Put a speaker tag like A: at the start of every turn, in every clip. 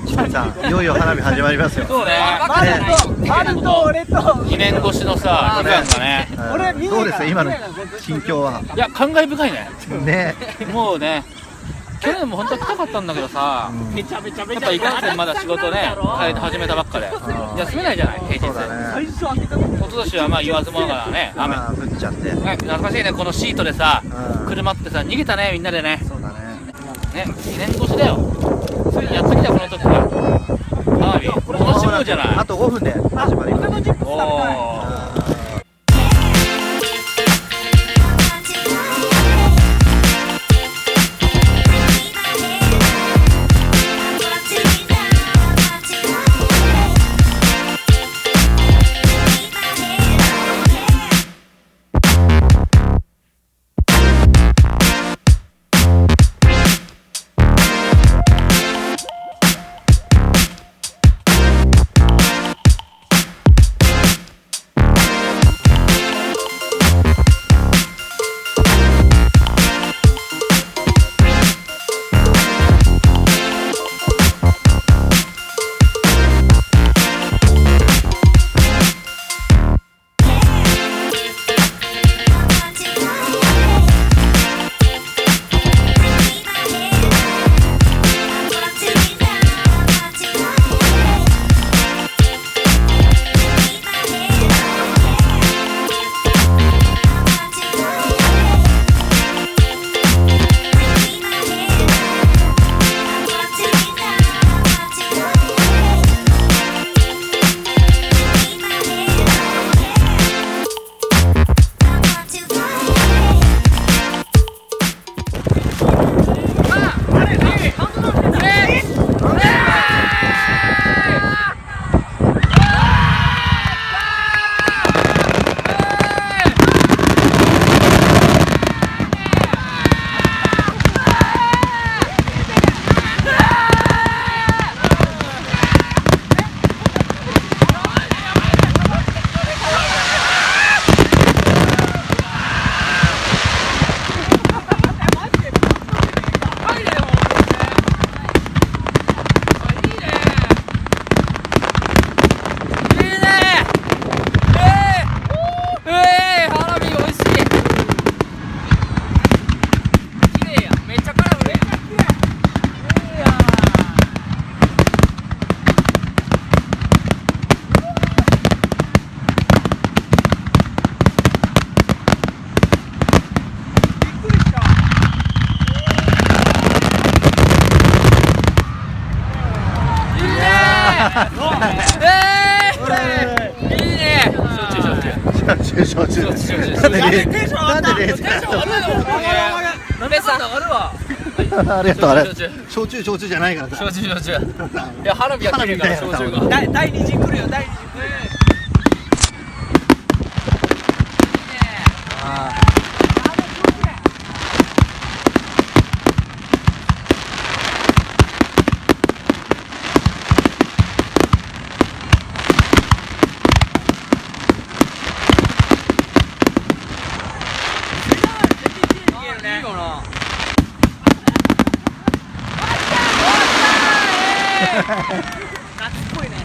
A: ちびさん、いよいよ花火始まりますよ。
B: そうね。2年越しのさ、期間がね。
A: どうですか、今の心境は。
B: いや、感慨深いね。
A: ね。
B: もうね、去年も本当は来たかったんだけどさ、やっぱいかんせんまだ仕事ね、始めたばっかで。休めないじゃない、平日。一昨年はまあ言わずもがなね、雨。
A: 降っちゃって。
B: 懐かしいね、このシートでさ、車ってさ、逃げたね、みんなでね。
A: そうだね。
B: ね、2年越しだよ。ついにやってきたこの時が。花火、楽しもうじゃない。
A: あと5分で始まります。
B: おー。
A: 焼酎。なんで冷静なの？ありがとう。あれ焼酎じゃないからさ。
B: 焼酎。いや、花火が来るから焼酎が。第二次来るよ、第二次来る。夏っぽいね。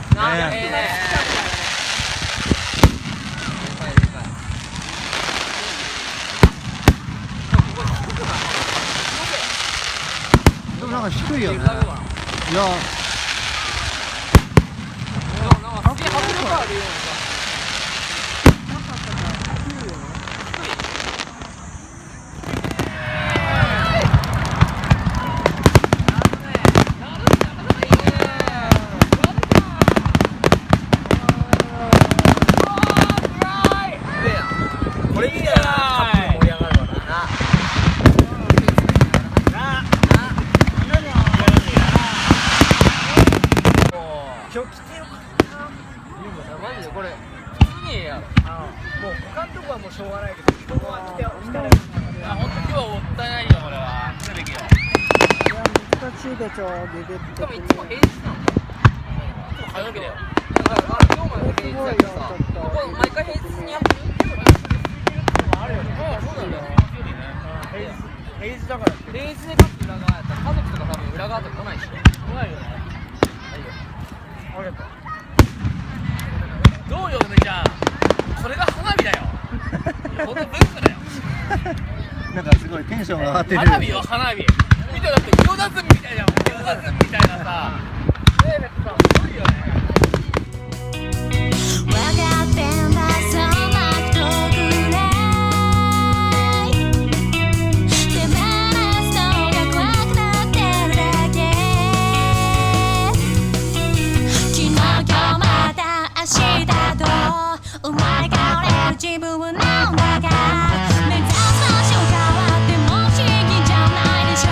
A: でもなんか低いよね。いや。しょうがないけど、人は来てる。本当今日はもったいないよ、これは。来るべきよ。
C: いや、難しいでしょ、ビビって。
B: しかもいつも平日なの。いつも火曜日だよ。だから今日まで平日だけどさ、ここ毎回平日にやってる。あるよね。そうなんだよ。平日だから。平日で勝って裏側やったら家族とか多分裏側とか来ないし。来ないよね。
A: どうよ梅ちゃん、これが花火だよ。この文化だよ。
D: なんかすごいテンションが上がってる。
A: 花火よ花火。見てだって餃子炭みたいじゃん。餃子炭みたいなさ。すごいよね。
E: 分かってんだそんなことぐらい手放すのが怖くなってるだけ昨日今日また明日と生まれ変われる自分なんだが目指す場所変わっても不思議じゃないでしょ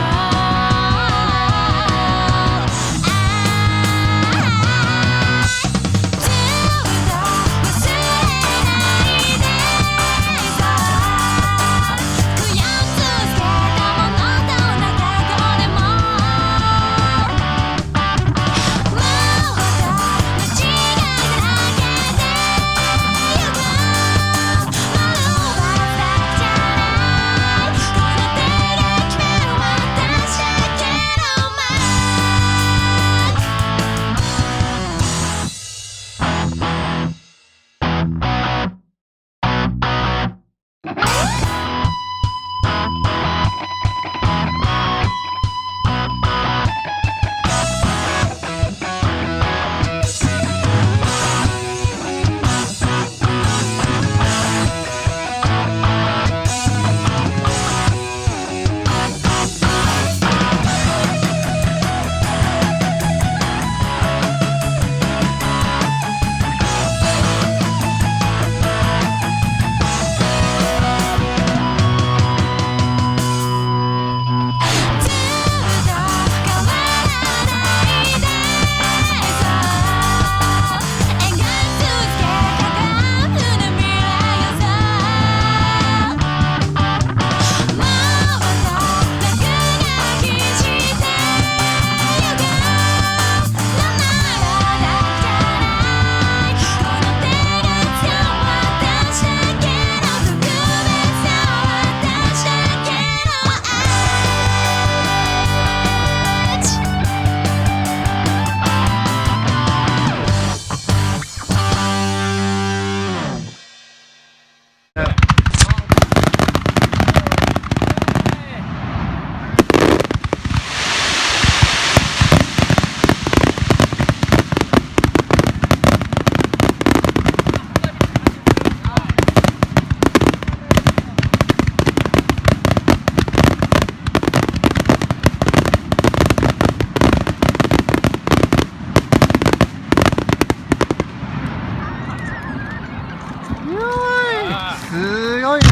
D: すごいな。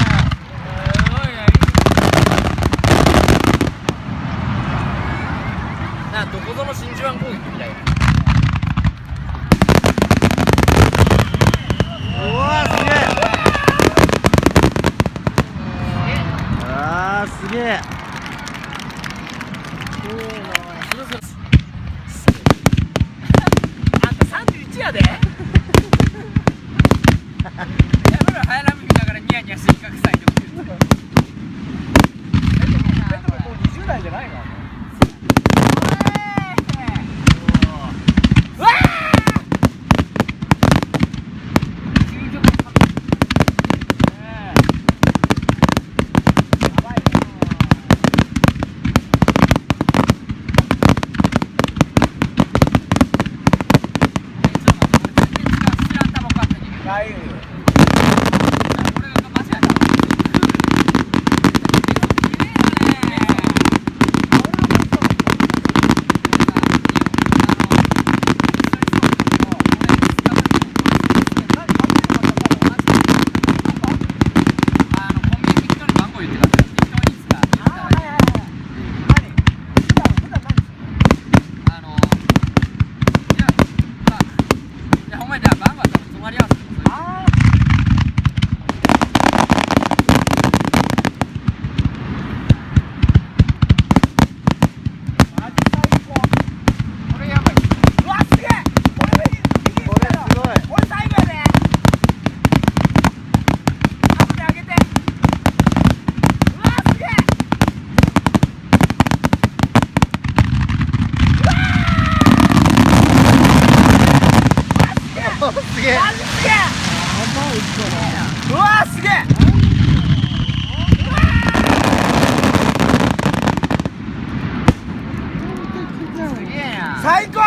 A: どこぞの真珠湾攻撃みたいな。
D: うわーすげえ。あーすげえ。
A: あんた31やで。やめろ、早波見ながらニヤニヤして威嚇臭いとき言う。もう20代じゃないの？あ
D: すげえ
A: うわーすげえ最高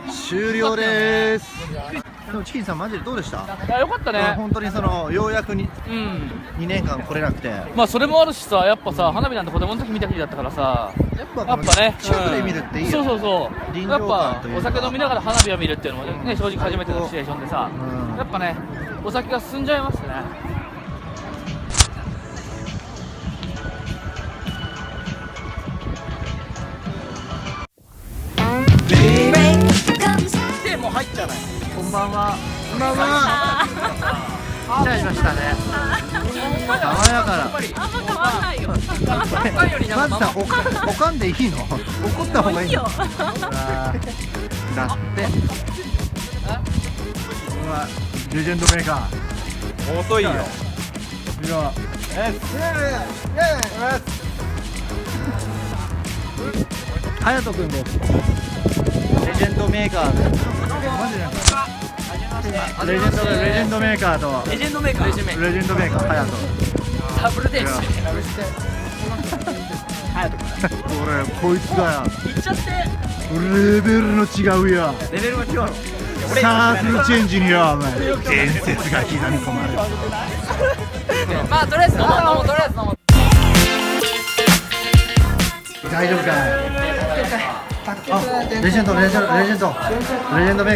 D: 終了です。でもチキンさんマジでどうでした？
B: いやよかったね。
D: 本当にそのようやくに
B: うん
D: 2年間来れなくて、
B: まあそれもあるしさ、やっぱさ、花火なんて子供の時見たきりだったからさ、
D: やっぱ
B: やっぱね、
D: 近くで見るっていいよね。
B: そうそうそう、
D: 臨
B: やっぱ
D: 場感というか
B: お酒飲みながら花火を見るっていうのもね、正直初めてのシチュエーションでさ、
D: うん
B: やっぱね、お酒が進んじゃいますね。
A: でもう入っちゃない
D: こんばんは。こんばんは。来ちゃいましたね。爽やかな。まずさ、おかんでいいの？怒った方がいいの？だって。うわ、レジェンドメーカー。
A: 遅いよ
D: いや、隼人くんです。レジェンドメーカー。マジで。レジェンドメーカーと
A: レジェンドメーカー
D: レジェンドメーカー隼人。
A: ダブルデーシ
D: 俺こいつだよ。
A: いっちゃって
D: レベルの違うや。
A: レベルが違うの
D: サークルチェンジによお前伝説が刻み込まれる。
A: まあとりあえず飲もうとりあえず飲もう
D: 大丈夫かい。あ、レジェンドメー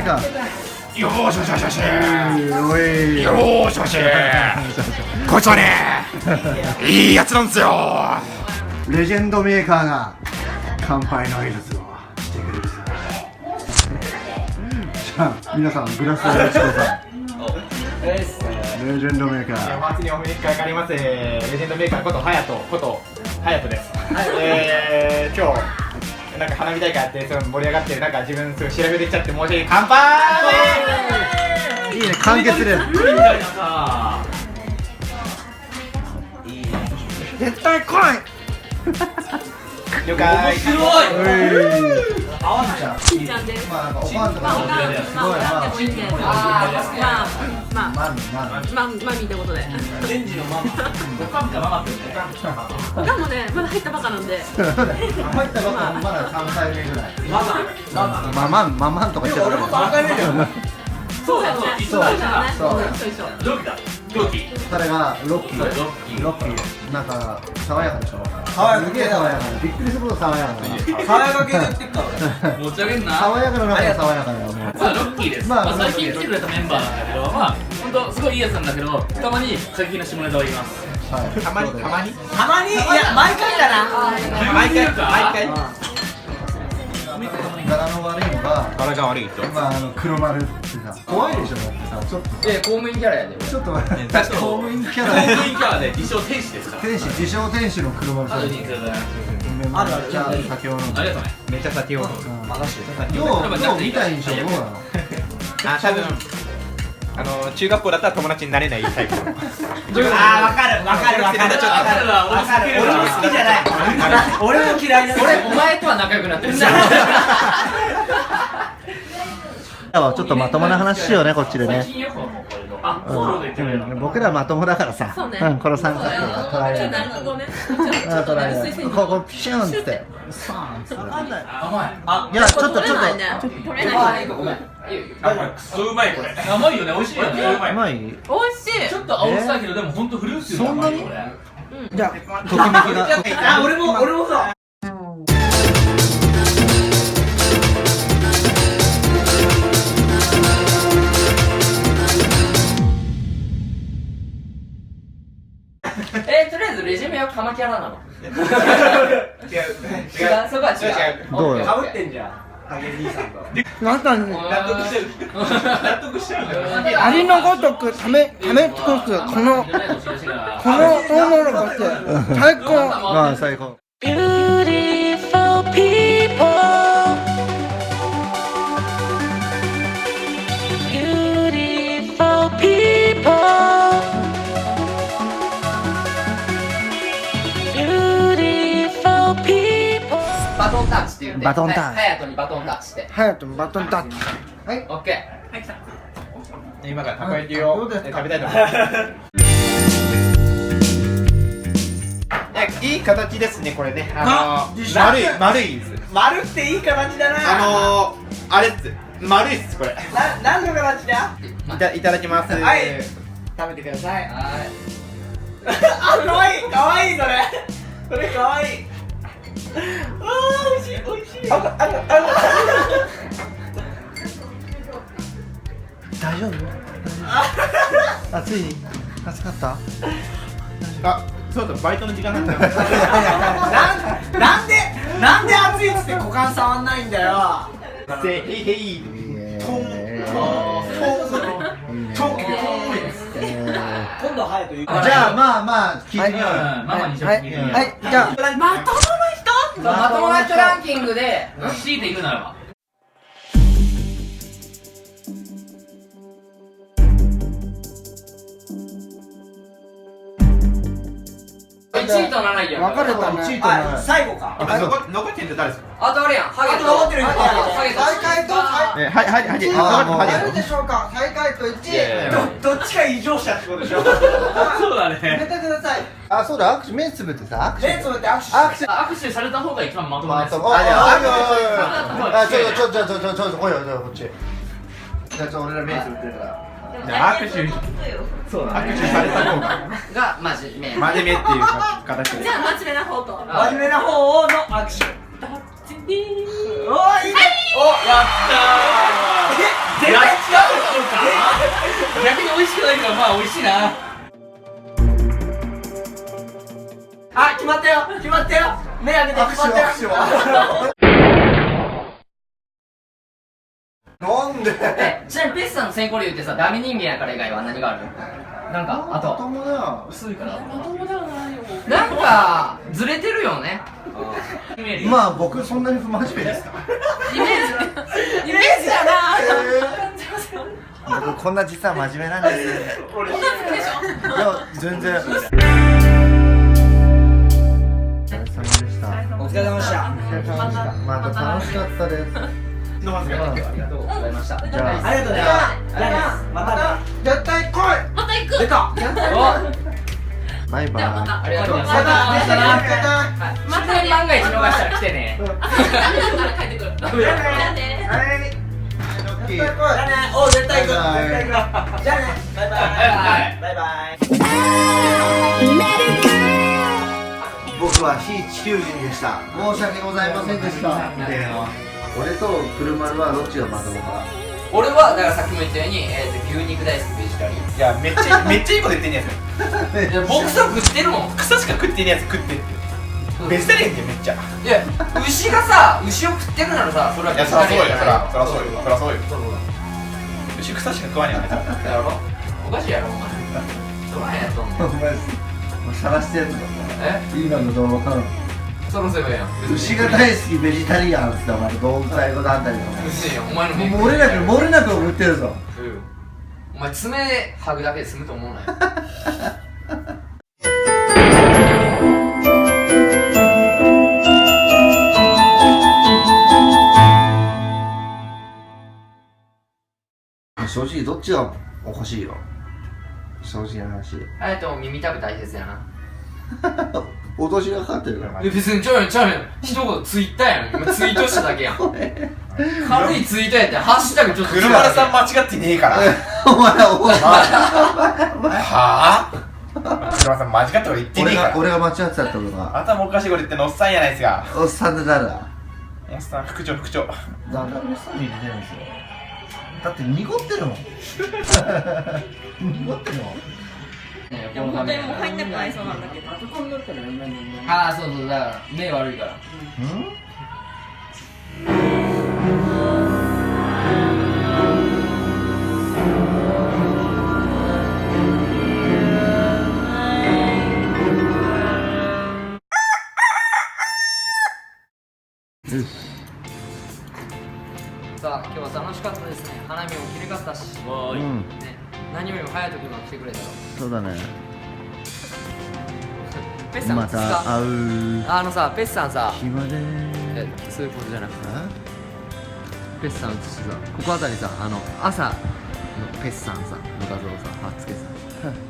D: カー。
F: よーしよしよしよし
D: おい。
F: よーしよしこいつはねいいやつなんですよ
D: レジェンドメーカーが乾杯の合図をしてくれる。じゃあ皆さんグラスをお持ちください。レジェンドメーカー。
F: 初にお目にかかります、レジェンドメーカーこと隼人こと隼人です、今日なんか花火大会あってその盛り上がってる中自分すぐ調べていっちゃって申し訳ない。乾杯
D: いいね、完結です。
A: 絶対来ない
F: 了解
D: 合わんじゃん。
G: ちゃんです。
D: まあ、おかんとか
G: まあ、おかん、まあ、おかんでもいいんで。まあ、ってことで。
B: レンジのママ、おかんかママって言って
G: おかんもね、まだ入ったばっかなんで。
D: 入ったばっかまだ3回目ぐらい。ママンとか言ってる。
G: そうやね。
D: そう
G: だね。
D: そう
G: 一緒。
B: ロキだ、ロキ。
D: それがロッキー。なんか爽やかでしょ。すげえ爽やかで、びっくりするほど爽やかだ。
A: 爽やか系で言ってっから
B: 持ち上げんな。
D: 爽やかの中で爽やかだよ。もう。
B: まあロッキーです。まあ最近来てくれたメンバーなんだけど、まあ本当すごいいいやつなんだけど、たまに過激な下ネタを言います。
D: はい。
F: たまに
A: たまにいや毎回だな
F: 毎回
D: 柄の悪いのが、
F: 体が悪い人
D: 黒丸ってさ、怖いでしょ。だってさ、ちょっと
A: 公務員キャラやで
D: ちょっと公務員キャラ。
B: 公務員キャラで自称天使ですから。
D: 自称天使の黒丸さん。
B: ある人数だ。
D: あるある。じゃあ酒を飲んで。
B: ありがとうね。
F: めっちゃ先を
D: どう見た印象どうなの？
F: 多分中学校だったら友達になれないタイプの
A: わかる俺も好きじゃない俺も嫌いな俺お前とは仲良くなってる
D: ちょっとまともな話しようね、こっちでね。
B: あ、フォローで言ってくれる。
D: 僕らまともだからさ、
G: そうね
D: この三角形が捉えられる。
G: ごめん。
D: 捉えられる。ここピシュンって。
B: あ、
D: いや、ちょっと。
G: 取れない。
A: ごめん
B: クソうまいこれ。甘いよね、美味しいよね。
D: うまい？
G: 美味しい。
B: ちょっと青臭いけど、でも本当フルーツ
D: そんなに？
A: じゃ
D: ときめきが。
A: 俺もさとりあえずレジュメはカマキャラなの
F: 違う
A: そこは違う
D: どうよ。
F: かぶってんじゃん影兄さんと
C: なんかね、
F: 納得してる
C: ありのごとくため尽くすこのトウモロコシ最高。
D: まあ最高。
E: Beautiful people Beautiful people Beautiful people
A: バトンタッチって言って。
D: バトンタッチ
A: はい、隼人にバトンタッチして。
C: 隼人バトンタッチ。はい。
A: オッケ
F: 今からたこ焼きを食べたいと思います。いい形ですね、これね。丸いです。
D: 丸っていい形だな。
F: あれっす。丸いっす、これ。
D: 何の形だ。
F: いただきます。
D: はい食べてください。
A: ー。はい。
D: あ、可愛い可愛いそれ。それ可愛い。あー、美味しい美味しい。
C: 大丈夫？暑い？暑かった？
F: あ、そうだ、バイトの時間なんだ。
D: なんで暑いっつって股間触んないんだよ。
F: せいへい。
D: 今度隼人言う。
C: じゃあまあ聞いてみようよ。
B: ママに
C: はいじゃあ
G: まともな
A: まともな人ランキングで、
B: 強いて言うならば
A: 1位と7位やん。
C: 分かれたね。
D: 人。最後か。
F: 今残ってるって誰ですか？
A: あとあれやん、ハゲと。
D: あと残ってる人
A: ハゲと。
C: 最下位と誰でしょうか？最下位と1位。
D: どっちか異常者ってことでしょ。
B: そうだ
C: 決め
B: ね
C: てください。あ、そうだ。目つぶってさ。
D: 目つぶって握手。
B: 握手された方が一番まともなやつ
C: ちょっと来いよこっち。じゃあ俺ら目つぶってるから。
F: じゃあ握手された方が
A: が、マジめ。
F: 真面目っていう形で
G: じゃあ真面目な方と。
D: 真面目な方の握手。おー、いいね。
B: やったーやっちゃうのか逆に美味しくないからまあ美味しいな
D: あ、決まったよ決まったよ。目開けて決まったよ。
C: なんで？
A: ちなみにペスさんの先行理由ってさ、ダメ人間やから以外は何がある？なんか、あと。
C: 友だよ。
B: 薄いから
G: まともではないよ。
A: なんか、ずれてるよね。
C: まあ僕そんなに不真面目ですか？
A: イメージ。
G: イメージだな感じますよ。
C: 僕こんな実は真面目なんです。
G: こんな好きでしょ。
C: いや全然。お疲れ様でした。
D: お疲れ様でした。
C: また楽しかったです。
F: 飲ませて
A: ありがとうございました。
C: じゃあ
D: ありがとうね。じゃあね。またね。
C: 絶対来い。
G: また行く。
D: 出た。
C: バイバイ。
G: じゃあまた。
A: ありがとうござい
C: また
A: ました。
C: ま
A: また万が一逃したら来てね。
G: ダメだから帰ってくる。じゃあね。
C: 絶対来い。
D: じゃあね。お、絶対行く。絶対行く。じゃあね。バイバイ。バイバイ。
C: 僕は非地球人でした。申し訳ございませんでした。俺と車はどっちがまともか。
A: 俺は、だからさっきも言ったように、牛肉大好きベジタリー。
F: いや、めっちゃいいこと言ってんねやつ。
A: いや、僕さ食ってるもん。
F: 草しか食ってねえやつ食ってって。ベジタリアンってめっちゃ。
A: いや、牛がさ、牛を食ってるならさ、それはベジタリアンじゃない。
F: そらそうよ。牛草しか食わねえよね。
A: やろおかしいやろ、お前。どないやっとんの
C: お前探してやつだ。今の動画。
A: そろそろやん。
C: 牛が大好きベジタリアンってお前動物愛護団体だ
A: うるせえよ、お前の
C: お前漏れなく送ってるぞ。
A: お前爪剥ぐだけで済むと思うなよ。
C: 正直どっちがおかしいよ。正直な話。
A: 隼人も耳たぶ大切やな。
C: 脅しがかかってるから。
A: いや別にちゃうやん。一言ツイッターやん。今ツイートしただけやん。軽いツイートやってハッシュタグちょっと違う。
F: 車田さん間違ってねえから。
C: お前
F: はぁ？車さん間違ったこと言ってねえから。
C: 俺が間違ってたってことか。
F: 頭おかしいこと言ってんのおっさんやないですか。
C: おっさんで誰だ？
F: おっさん、副長。
C: だからおっさんに入れてるんですよ。だって濁ってるもん。濁ってるもん。
G: でも本当にもう入んなくなりそうなんだけど。
A: ああ、そうだから目悪いから。さあ、今日は楽しかったですね。花見もきれかったし、
B: わーい
A: ね、何よりも隼人君が来てくれたろ。
C: そうだね。
A: ペッさん、
C: また会う。
A: ペッさんさ、
C: 暇でー
A: そういうことじゃなくてペッサン映してさここあたりさ朝のペッサンさんの画像さ貼っつけさ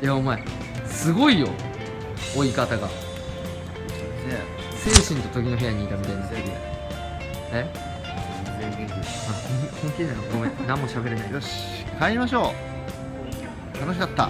A: いやお前すごいよ追い方が精神と時の部屋にいたみたいになってるやん
C: 全然元気です
A: 本気じゃないごめん何も喋れない
C: よし帰りましょう楽しかった